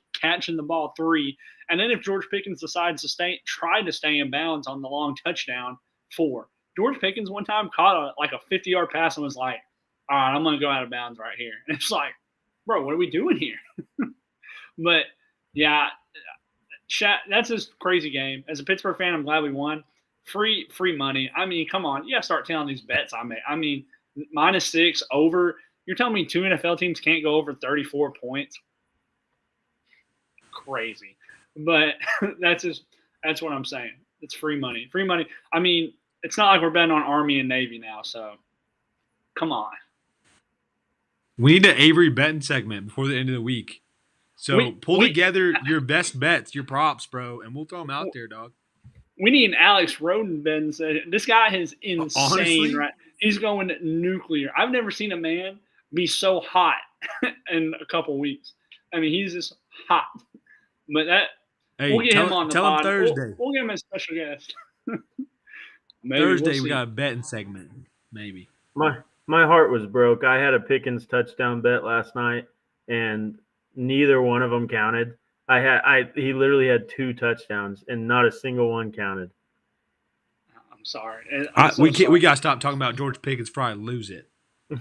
the ball, 3. And then if George Pickens decides to try to stay in bounds on the long touchdown, 4. George Pickens one time caught a 50-yard pass and was like, all right, I'm going to go out of bounds right here. And it's like, bro, what are we doing here? But, yeah, that's a crazy game. As a Pittsburgh fan, I'm glad we won. Free money. I mean, come on. You got to start telling these bets I made. I mean, -6 over. You're telling me 2 NFL teams can't go over 34 points? Crazy. But that's what I'm saying. It's free money. Free money. I mean, it's not like we're betting on Army and Navy now, so come on. We need an Avery betting segment before the end of the week. So pull together your best bets, your props, bro, and we'll throw them out there, dog. We need an Alex Roden betting segment. This guy is insane, honestly, right? He's going nuclear. I've never seen a man be so hot in a couple weeks. I mean, he's just hot. But we'll get him on the pod. Tell him Thursday. We'll get him as a special guest. Thursday we got a betting segment, maybe. My heart was broke. I had a Pickens touchdown bet last night, and neither one of them counted. He literally had 2 touchdowns, and not a single one counted. I'm sorry. We got to stop talking about George Pickens. Probably lose it.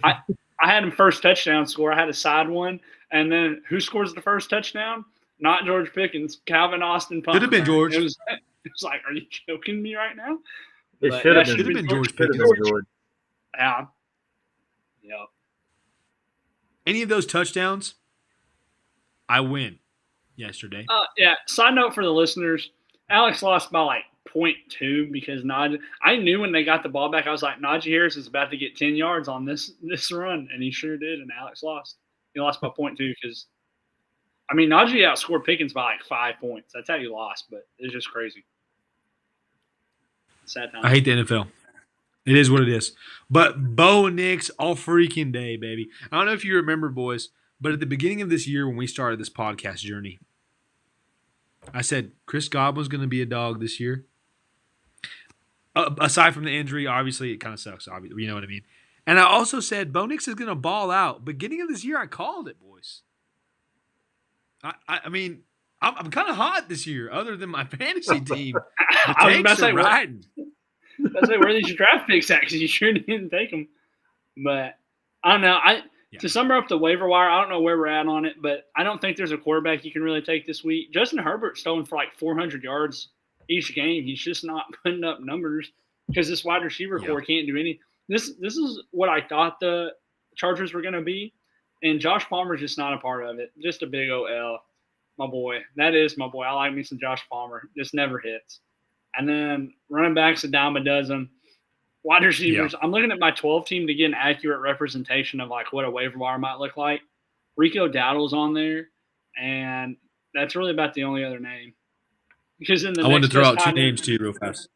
I had him first touchdown score. I had a side one, and then who scores the first touchdown? Not George Pickens. Calvin Austin. Could have been George. It was like, are you joking me right now? It should have been George Pickens. Yeah. Yep. Any of those touchdowns, I win yesterday. Yeah. Side note for the listeners, Alex lost by like 0.2 because I knew when they got the ball back, I was like, Najee Harris is about to get 10 yards on this run, and he sure did, and Alex lost. He lost by 0.2 because, I mean, Najee outscored Pickens by like 5 points. That's how you lost, but it's just crazy. Sad time. I hate the NFL. It is what it is. But Bo Nix all freaking day, baby. I don't know if you remember, boys, but at the beginning of this year when we started this podcast journey, I said Chris Godwin's going to be a dog this year. Aside from the injury, obviously, it kind of sucks. You know what I mean? And I also said Bo Nix is going to ball out. Beginning of this year, I called it, boys. I mean, I'm kind of hot this year, other than my fantasy team. The takes are riding. That's like, where are these draft picks at? Because you sure didn't take them. But I don't know. To sum up the waiver wire, I don't know where we're at on it, but I don't think there's a quarterback you can really take this week. Justin Herbert's throwing for like 400 yards each game. He's just not putting up numbers because this wide receiver core can't do any. This is what I thought the Chargers were going to be, and Josh Palmer's just not a part of it. Just a big OL. My boy. That is my boy. I like me some Josh Palmer. Just never hits. And then running backs a dime a dozen. Wide receivers, I'm looking at my 12 team to get an accurate representation of like what a waiver wire might look like. Rico Dowdle's on there, and that's really about the only other name. Because in the I wanted to throw out two names to you real fast.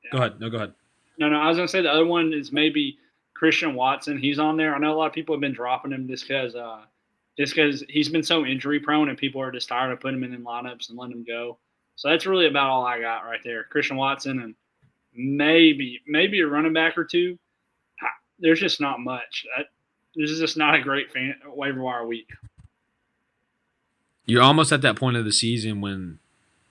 Yeah. Go ahead. No, go ahead. No, I was going to say the other one is maybe Christian Watson. He's on there. I know a lot of people have been dropping him just because he's been so injury prone and people are just tired of putting him in lineups and letting him go. So that's really about all I got right there. Christian Watson and maybe a running back or two. There's just not much. This is just not a great waiver wire week. You're almost at that point of the season when,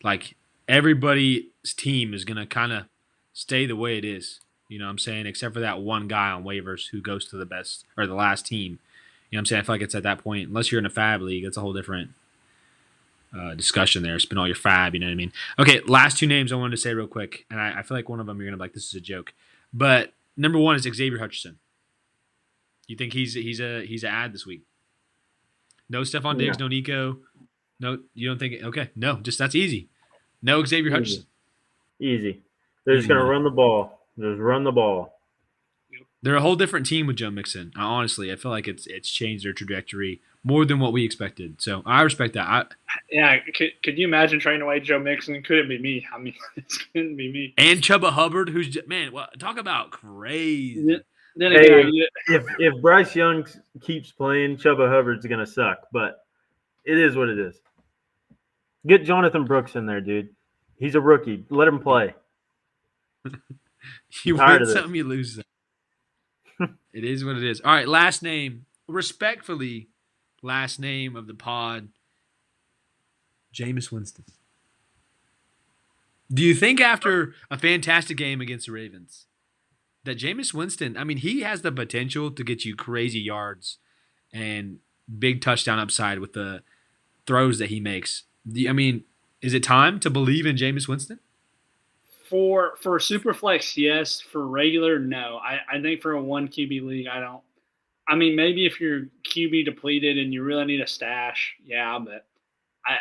like, everybody's team is going to kind of stay the way it is. You know what I'm saying? Except for that one guy on waivers who goes to the best or the last team. You know what I'm saying? I feel like it's at that point. Unless you're in a fab league, it's a whole different discussion there. Spend all your fab, you know what I mean? Okay, last two names I wanted to say real quick, and I feel like one of them you're gonna be like, this is a joke. But number one is Xavier Hutchinson. You think he's an ad this week? No Stephon Diggs, no Nico. No, you don't think? Okay, no, just that's easy. No Xavier Hutchinson. Easy. They're just gonna run the ball. Just run the ball. They're a whole different team with Joe Mixon. Honestly, I feel like it's changed their trajectory more than what we expected. So I respect that. Could you imagine trading away Joe Mixon? Couldn't be me. I mean, it couldn't be me. And Chuba Hubbard, who's talk about crazy. Then again, if Bryce Young keeps playing, Chuba Hubbard's gonna suck. But it is what it is. Get Jonathan Brooks in there, dude. He's a rookie. Let him play. You win something, you lose something. It is what it is. All right, last name. Respectfully, last name of the pod, Jameis Winston. Do you think after a fantastic game against the Ravens that Jameis Winston, I mean, he has the potential to get you crazy yards and big touchdown upside with the throws that he makes? I mean, is it time to believe in Jameis Winston? For Superflex, yes. For regular, no. I think for a one QB league, I don't. I mean, maybe if you're QB depleted and you really need a stash, yeah, but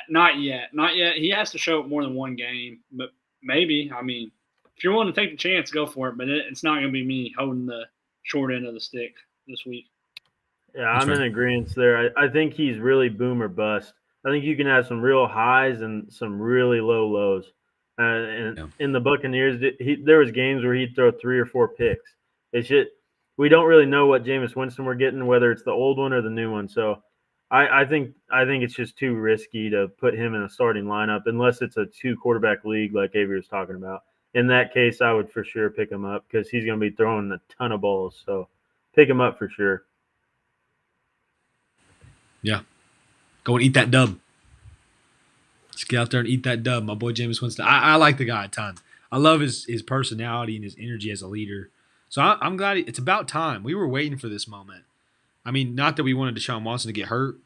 not yet. Not yet. He has to show up more than one game, but maybe. I mean, if you're willing to take the chance, go for it, but it's not going to be me holding the short end of the stick this week. Yeah, I'm in agreement there. I think he's really boom or bust. I think you can have some real highs and some really low lows. In the Buccaneers, there was games where he'd throw 3 or 4 picks. We don't really know what Jameis Winston we're getting, whether it's the old one or the new one. So I think it's just too risky to put him in a starting lineup unless it's a 2-quarterback league like Avery was talking about. In that case, I would for sure pick him up because he's going to be throwing a ton of balls. So pick him up for sure. Yeah. Go and eat that dub. Let's get out there and eat that dub, my boy Jameis Winston. I like the guy a ton. I love his personality and his energy as a leader. So I'm glad it's about time. We were waiting for this moment. I mean, not that we wanted Deshaun Watson to get hurt,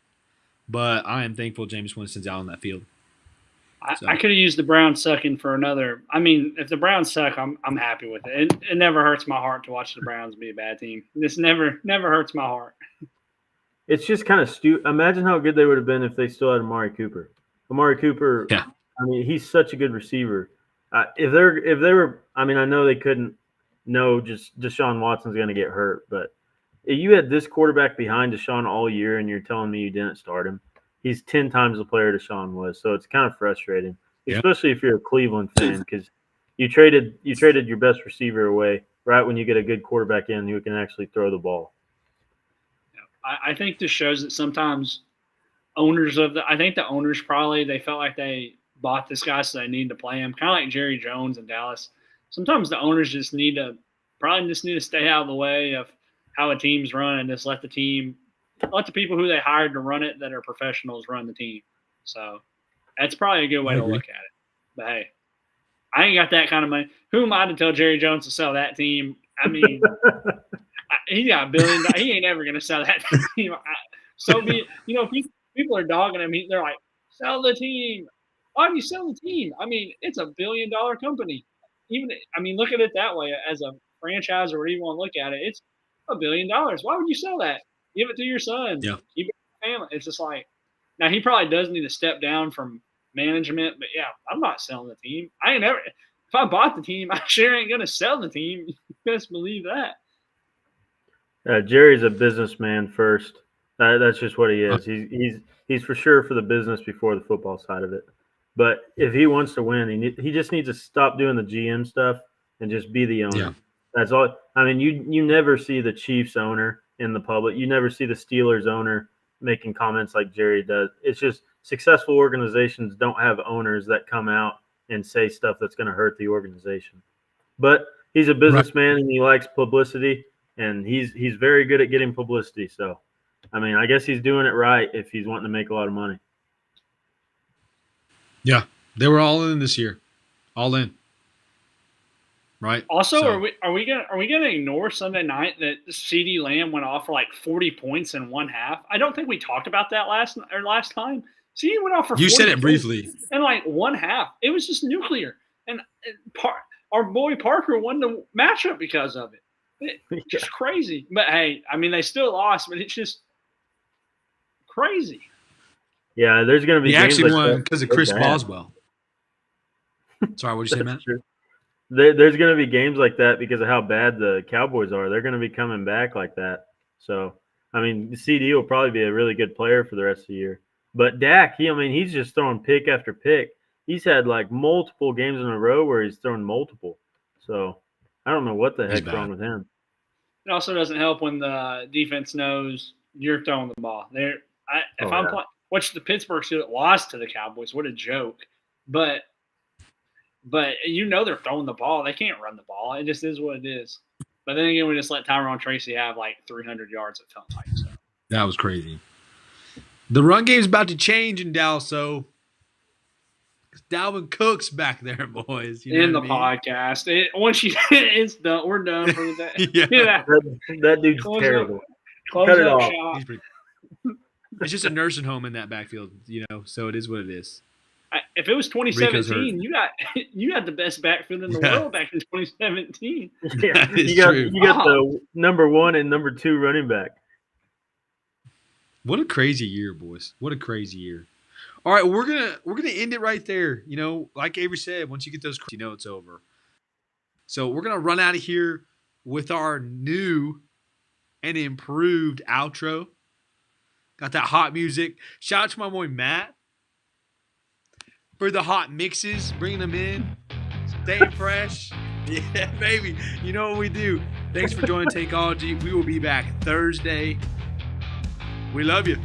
but I am thankful Jameis Winston's out on that field. So. I could have used the Browns sucking for another. I mean, if the Browns suck, I'm happy with it. It never hurts my heart to watch the Browns be a bad team. This never hurts my heart. It's just kind of stupid. Imagine how good they would have been if they still had Amari Cooper. Amari Cooper, yeah. I mean, he's such a good receiver. If they were, I mean, I know they couldn't know just Deshaun Watson's going to get hurt, but if you had this quarterback behind Deshaun all year and you're telling me you didn't start him, he's 10 times the player Deshaun was. So it's kind of frustrating, especially if you're a Cleveland fan, because you traded your best receiver away right when you get a good quarterback in who can actually throw the ball. I think this shows that sometimes I think the owners probably, they felt like they bought this guy so they need to play him. Kind of like Jerry Jones in Dallas. Sometimes the owners just need to stay out of the way of how a team's run and just let the people who they hired to run it that are professionals run the team. So that's probably a good way to look at it. But hey, I ain't got that kind of money. Who am I to tell Jerry Jones to sell that team? I mean, He got $1 billion. He ain't ever gonna sell that team. So people are dogging him. They're like, sell the team. Why do you sell the team? I mean, it's $1 billion company. Look at it that way as a franchise or whatever you want to look at it. It's $1 billion. Why would you sell that? Give it to your son. Yeah. Keep it in your family. It's just like, now he probably does need to step down from management, but yeah, I'm not selling the team. If I bought the team, I sure ain't gonna sell the team. You best believe that. Jerry's a businessman first. That's just what he is. He's for sure for the business before the football side of it. But if he wants to win, he just needs to stop doing the GM stuff and just be the owner. Yeah. That's all. I mean, you never see the Chiefs owner in the public. You never see the Steelers owner making comments like Jerry does. It's just successful organizations don't have owners that come out and say stuff that's going to hurt the organization. But he's a businessman and he likes publicity, and he's very good at getting publicity. So, I mean, I guess he's doing it right if he's wanting to make a lot of money. Yeah, they were all in this year, all in. Right. Also, are we gonna ignore Sunday night that CeeDee Lamb went off for like 40 points in one half? I don't think we talked about that last time. CeeDee went off for 40 You said it briefly. In like one half. It was just nuclear, and our boy Parker won the matchup because of it. It's just crazy. But hey, I mean, they still lost, but it's just crazy. Yeah, there's going to be. He actually won because of Chris Boswell. Sorry, what did you say, Matt? True. There's going to be games like that because of how bad the Cowboys are. They're going to be coming back like that. So, I mean, CD will probably be a really good player for the rest of the year. But Dak, he's just throwing pick after pick. He's had like multiple games in a row where he's thrown multiple. So, I don't know what the heck's wrong with him. It also doesn't help when the defense knows you're throwing the ball. Which the Pittsburgh Steelers lost to the Cowboys. What a joke. But they're throwing the ball. They can't run the ball. It just is what it is. But then again, we just let Tyrone Tracy have like 300 yards, it felt like. So. That was crazy. The run game's about to change in Dallas, so Dalvin Cook's back there, boys. You know in the podcast. It's done. We're done for the day. Yeah. That dude's terrible. Close Cut it up off. shop. It's just a nursing home in that backfield, so it is what it is. If it was 2017, you got the best backfield in the world back in 2017. Yeah, you got the number 1 and number 2 running back. What a crazy year, boys! What a crazy year. All right, we're gonna end it right there. Like Avery said, once you get those, it's over. So we're gonna run out of here with our new and improved outro. Got that hot music. Shout out to my boy Matt for the hot mixes, bringing them in, staying fresh. Yeah, baby. You know what we do. Thanks for joining Takeology. We will be back Thursday. We love you.